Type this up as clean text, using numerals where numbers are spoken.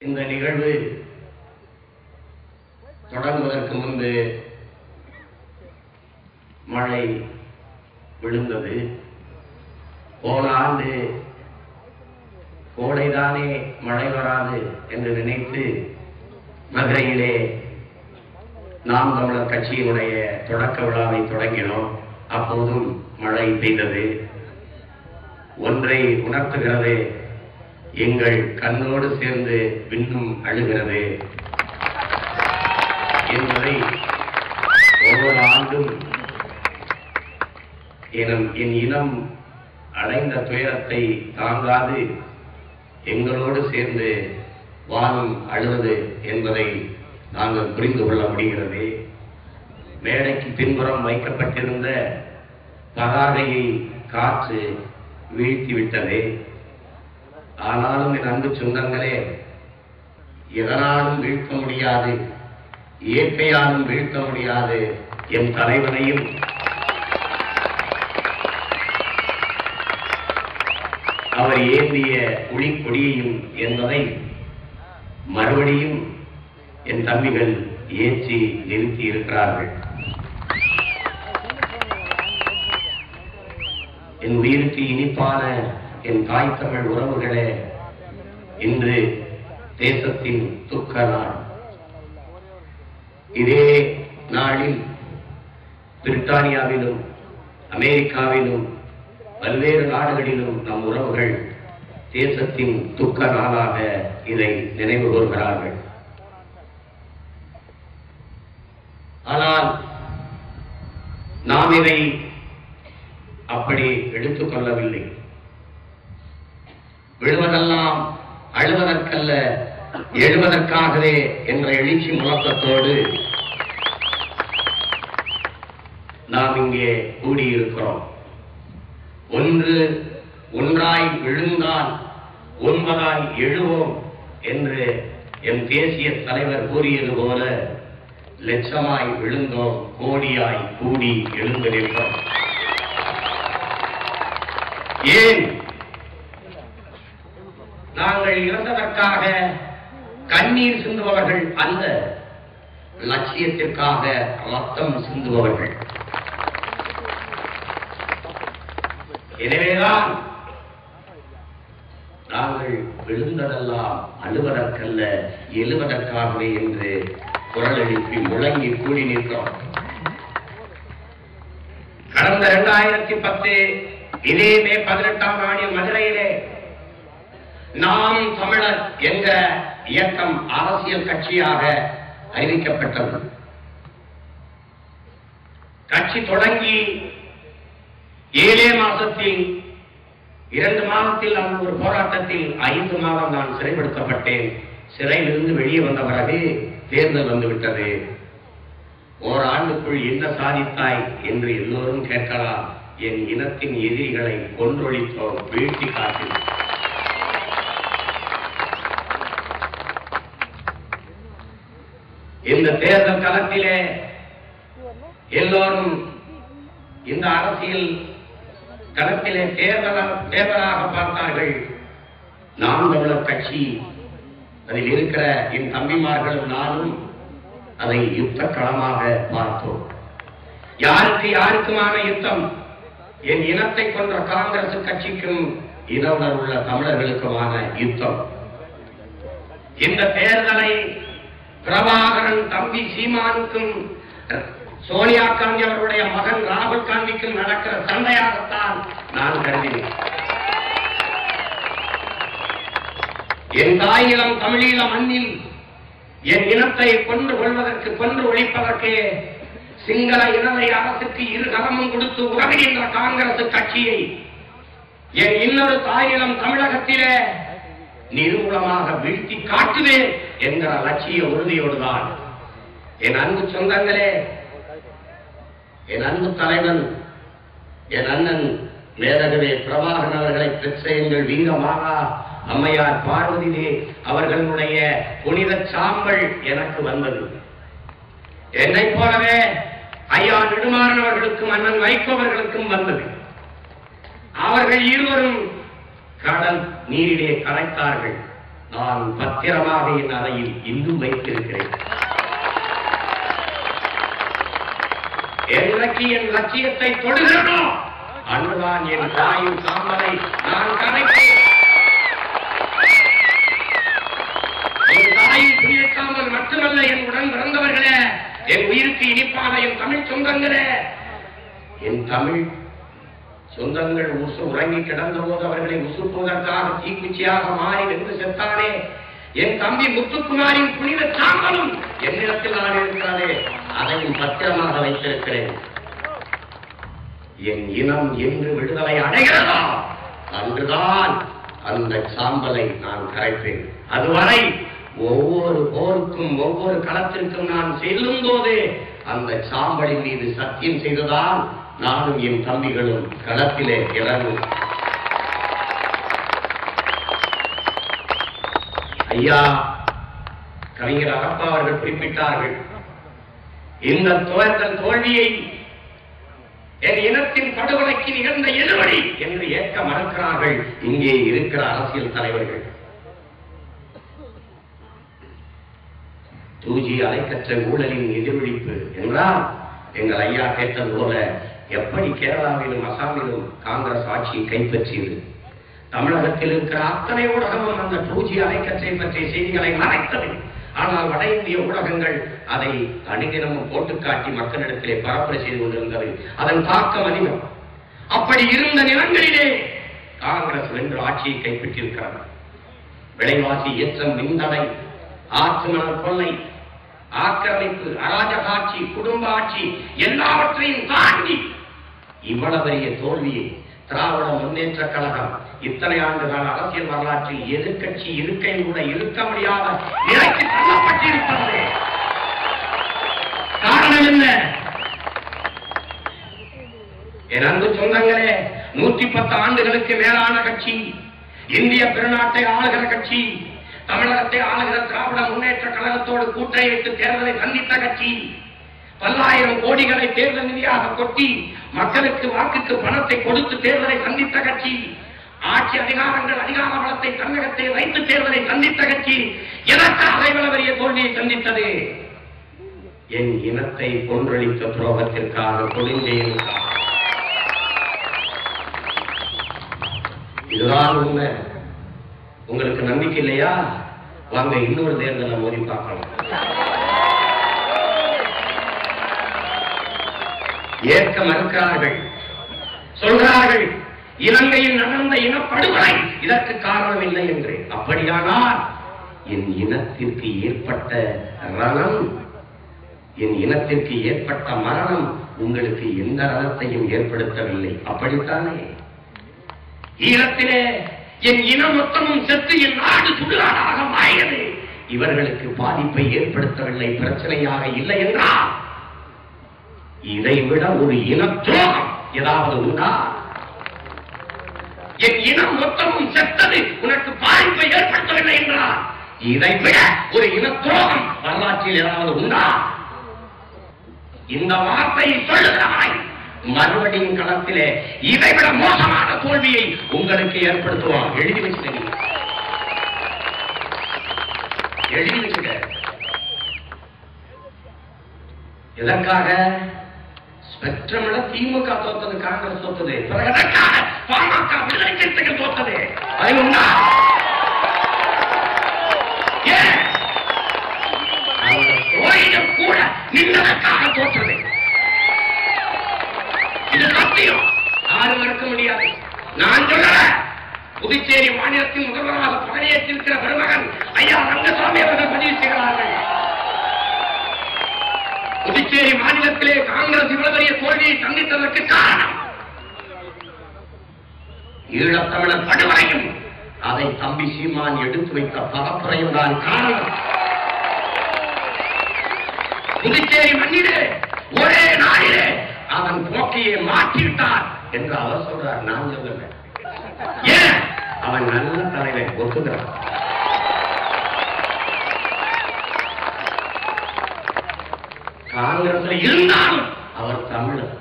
இந்த நிகழ்வு தொடங்குவதற்கு முன்பு மழை விழுந்தது. போன ஆண்டு கோடைதானே மழை வராது என்று நினைத்து மதுரையிலே நாம் தமிழர் கட்சியினுடைய தொடக்க விழாவை தொடங்கினோம். அப்போதும் மழை பெய்தது. ஒன்றை உணர்த்துகிறது, எங்கள் கண்ணோடு சேர்ந்து விண்ணும் அழுகிறது என்பதை ஒவ்வொரு ஆண்டும் என் இனம் அடைந்த துயரத்தை தாங்காது எங்களோடு சேர்ந்து வானம் அழுவது என்பதை நாங்கள் புரிந்து கொள்ள முடிகிறது. மேடைக்கு பின்புறம் வைக்கப்பட்டிருந்த பதாகையை காற்று வீழ்த்திவிட்டது. ஆனாலும் என் அன்பு சொந்தங்களே, எதனாலும் வீழ்த்த முடியாது, இயற்கையாலும் வீழ்த்த முடியாது என் தலைவனையும் அவர் ஏந்திய ஒளிக்கொடியையும் என்பதை மறுபடியும் என் தம்பிகள் ஏற்றி நிறுத்தி இருக்கிறார்கள். என் உயிருக்கு இனிப்பான என் தாய் தமிழ் உறவுகளே, இன்று தேசத்தின் துக்க நாள். இதே நாளில் பிரித்தானியாவிலும் அமெரிக்காவிலும் பல்வேறு நாடுகளிலும் நம் உறவுகள் தேசத்தின் துக்க நாளாக இதை நினைவு கூறுகிறார்கள். ஆனால் நாம் இதை அப்படி எடுத்துக் கொள்ளவில்லை. விழுவதெல்லாம் அழுவதற்கல்ல, எழுவதற்காகவே என்ற எழுச்சி முழக்கத்தோடு நாம் இங்கே கூடியிருக்கிறோம். ஒன்றாய் விழுந்தால் ஒன்பதாய் எழுவோம் என்று என் தேசிய தலைவர் கூறியது போல லட்சமாய் விழுந்தோம், கோடியாய் கூடி எழுந்து நிற்போம். ஏன்? நாங்கள் இறந்ததற்காக கண்ணீர் சிந்துபவர்கள் அல்ல, லட்சியத்திற்காக ரத்தம் சிந்துபவர்கள். எனவேதான் நாங்கள் விழுந்ததெல்லாம் அழுவதற்கல்ல, எழுவதற்காகவே என்று குரல் எழுப்பி முழங்கி கூடி நிற்கிறோம். கடந்த 2010 இதே மே 18ஆம் ஆண்டு மதுரையிலே நாம் தமிழர் என்ற இயக்கம் அரசியல் கட்சியாக அறிவிக்கப்பட்டது. கட்சி தொடங்கி 7 மாதத்தில் 2 மாதத்தில் நான் ஒரு போராட்டத்தில் 5 மாதம் நான் சிறைப்படுத்தப்பட்டேன். சிறையிலிருந்து வெளியே வந்த பிறகு தேர்தல் வந்துவிட்டது. ஓராண்டுக்குள் என்ன சாதித்தாய் என்று எல்லோரும் கேட்கலாம். என் இனத்தின் எதிரிகளை கொன்றொழித்தோம், வீழ்த்தி காட்டினோம். இந்த தேர்தல் களத்திலே எல்லோரும் இந்த அரசியல் களத்திலே தேர்தலாக பார்த்தார்கள். நாம் தமிழர் கட்சி, அதில் இருக்கிற என் தம்பிமார்களும் நானும் அதை யுத்த களமாக பார்த்தோம். யாருக்குமான யுத்தம்? என் இனத்தை கொன்ற காங்கிரஸ் கட்சிக்கும் இன உணர்வுள்ள தமிழர்களுக்குமான யுத்தம். இந்த தேர்தலை பிரபாகரன் தம்பி சீமானுக்கும் சோனியா காந்தி அவருடைய மகன் ராகுல் காந்திக்கும் நடக்கிற சண்டையாகத்தான் நான் கருதினேன். என் தாயிலம் தமிழீழ மண்ணில் என் இனத்தை கொண்டு கொள்வதற்கு, கொண்டு ஒழிப்பதற்கு சிங்கள இனவை அரசுக்கு இருகரமும் கொடுத்து உதவுகின்ற காங்கிரஸ் கட்சியை என் இன்னொரு தாயிலம் தமிழகத்திலே நிர்மூலமாக வீழ்த்தி காட்டுவேன் என்கிற லட்சிய உறுதியோடுதான் என் அன்பு சொந்தங்களே, என் அன்பு தலைவன், என் அண்ணன் மேதகவே பிரபாகரன் அவர்களை பெற்ற எங்கள் வீரமாகா அம்மையார் பார்வதியே அவர்களுடைய புனித சாம்பல் எனக்கு வந்தது. என்னை போலவே ஐயா நெடுமாறன் அவர்களுக்கும் அண்ணன் வைகோவர்களுக்கும் வந்தது. அவர்கள் இருவரும் கடல் நீரிலே கலைத்தார்கள். நான் பத்திரமாக என் அறையில் இன்னும் வைத்திருக்கிறேன். என்றைக்கு என் லட்சியத்தை தொடுகிறனோ அன்றுதான் என் தாயின் சாம்பலை நான் கரைப்பேன். என் தாயின் புனிதக்காமல் மட்டுமல்ல, என் உடன் பிறந்தவர்களே, என் உயிருக்கு இனிப்பான என் தமிழ் சொந்தங்களே, என் தமிழ் சொந்தங்கள் உறங்கி கிடந்த போது அவர்களை உசுப்புவதற்காக தீக்குச்சியாக மாறி வென்று செத்தானே என் தம்பி முத்துக்குமாரின் புனித சாம்பலும் என்னிடத்தில் நான் இருக்கிறதே, அதையும் பத்திரமாக வைத்திருக்கிறேன். என் இனம் என்று விடுதலை அடைகிறதா அன்றுதான் அந்த சாம்பலை நான் கரைப்பேன். அதுவரை ஒவ்வொரு போருக்கும் ஒவ்வொரு களத்திற்கும் நான் செல்லும் போது அந்த சாம்பலின் மீது சத்தியம் செய்ததால் நானும் என் தம்பிகளும் களத்திலே இறங்கும். ஐயா கவிஞர் அகப்பா அவர்கள் குறிப்பிட்டார்கள், இந்த தோல்வியை என் இனத்தின் படுகொலைக்கு நிகழ்ந்த எதிர்வழி என்று ஏற்க மறுக்கிறார்கள் இங்கே இருக்கிற அரசியல் தலைவர்கள். 2G அலைக்கற்ற ஊழலின் எதிரொலிப்பு என்றால் எங்கள் ஐயா கேட்டது போல எப்படி கேரளாவிலும் அசாமிலும் காங்கிரஸ் ஆட்சியை கைப்பற்றியது, தமிழகத்தில் இருக்கிற அத்தனை ஊடகமும் அந்த 2G அலைக்கற்றை பற்றிய செய்திகளை மறைத்தது. ஆனால் வட இந்திய ஊடகங்கள் அதை அணுகினமும் போட்டுக்காட்டி மக்களிடத்திலே பரப்புரை செய்து கொண்டிருந்தது. அதன் தாக்கம் அதிகம். அப்படி இருந்த நிலங்களிலே காங்கிரஸ் வென்று ஆட்சியை கைப்பற்றியிருக்கிறது. விலைவாசி ஏற்றம், மின்தடை, ஆற்று மணல் கொள்ளை, ஆக்கிரமிப்பு, அராஜக ஆட்சி, குடும்ப ஆட்சி எல்லாவற்றையும் தாண்டி இவ்வளவு பெரிய தோல்வியை திராவிட முன்னேற்ற கழகம் இத்தனை ஆண்டுகால அரசியல் வரலாற்றில் எதிர்கட்சி இருக்கையும் கூட இருக்க முடியாத நிலைக்கு தள்ளப்பட்டிருப்பது காரணம் என்ன? என் அன்பு சொந்தங்களே, 110 ஆண்டுகளுக்கு மேலான கட்சி, இந்திய பெருநாட்டை ஆளுகிற கட்சி, தமிழகத்தை ஆளுகிற திராவிட முன்னேற்ற கழகத்தோடு கூட்டணி வைத்து தேர்தலை சந்தித்த கட்சி, பல்லாயிரம் கோடிகளை தேர்தல் நிதியாக கொட்டி மக்களுக்கு வாக்குக்கு பணத்தை கொடுத்து தேர்தலை சந்தித்த கட்சி, ஆட்சி அதிகாரங்கள் அதிகார பலத்தை தமிழகத்தை வைத்து தேர்தலை சந்தித்த கட்சி எதற்காக இவ்வளவு பெரிய தோல்வியை சந்தித்தது? என் இனத்தை கொன்றளித்த துரோகத்திற்காக கொடுந்தேன். இதுதான் உண்மை. உங்களுக்கு நம்பிக்கை இல்லையா? வாங்க இன்னொரு தேர்தலை மோதி பார்க்கலாம். ஏற்க மறுக்கிறார்கள், சொல்கிறார்கள் இலங்கையில் நடந்த இனப்படுகொலை இதற்கு காரணம் இல்லை என்று. அப்படியானால் என் இனத்திற்கு ஏற்பட்ட ரணம், என் இனத்திற்கு ஏற்பட்ட மரணம் உங்களுக்கு எந்த ரணத்தையும் ஏற்படுத்தவில்லை. அப்படித்தானே? ஈழத்திலே என் இனம் மொத்தமும் செத்து என் நாடு சுடுகாடாக மாறியது இவர்களுக்கு பாதிப்பை ஏற்படுத்தவில்லை, பிரச்சனையாக இல்லை என்றால் இதைவிட ஒரு இன துரோகம் ஏதாவது உண்டா? என் இனம் மொத்தமும் செத்தது உனக்கு பாதிப்பை ஏற்படுத்தவில்லை என்றால் இதைவிட ஒரு இன துரோகம் வரலாற்றில் ஏதாவது உண்டா? இந்த வார்த்தையை சொல்லுகிறாய், மறுபடியும் களத்திலே இதைவிட மோசமான தோல்வியை உங்களுக்கு ஏற்படுத்துவான். எழுதி வச்சுக்க, எழுதி வச்சுக்க. எதற்காக? ஸ்பெக்ட்ரம்ல திமுக தோத்தது, காங்கிரஸ் தோத்தது, பாமக விடுதலை சிறுத்தைகள் தோத்தது. அது உண்டா? கூட நின்றதற்காக தோற்றது. இது சத்தியம், யாரும் மறுக்க முடியாது. நான் சொல்றேன், புதுச்சேரி மாநிலத்தின் முதல்வராக பதவியேற்றிருக்கிற பெருமகன் ஐயா ரங்கசாமி அவர்கள் பதிவு செய்கிறார்கள். புதுச்சேரி மாநிலத்திலே காங்கிரஸ் இவ்வளவு பெரிய தோல்வியை சந்தித்ததற்கு காரணம் ஈழத்தமிழர் படுகொலையும் அதை தம்பி சீமான் எடுத்து வைத்த பரப்புரையும் தான் காரணம். புதுச்சேரி மண்ணிலே ஒரே நாளிலே அவன் போக்கையை மாற்றிவிட்டார் என்று அவர் சொல்றார். நான் சொல்லல. ஏன்? அவன் நல்ல தலைவன், ஒத்துக்கிறான். காங்கிரஸ்ல இருந்தாலும் அவர் தமிழர்.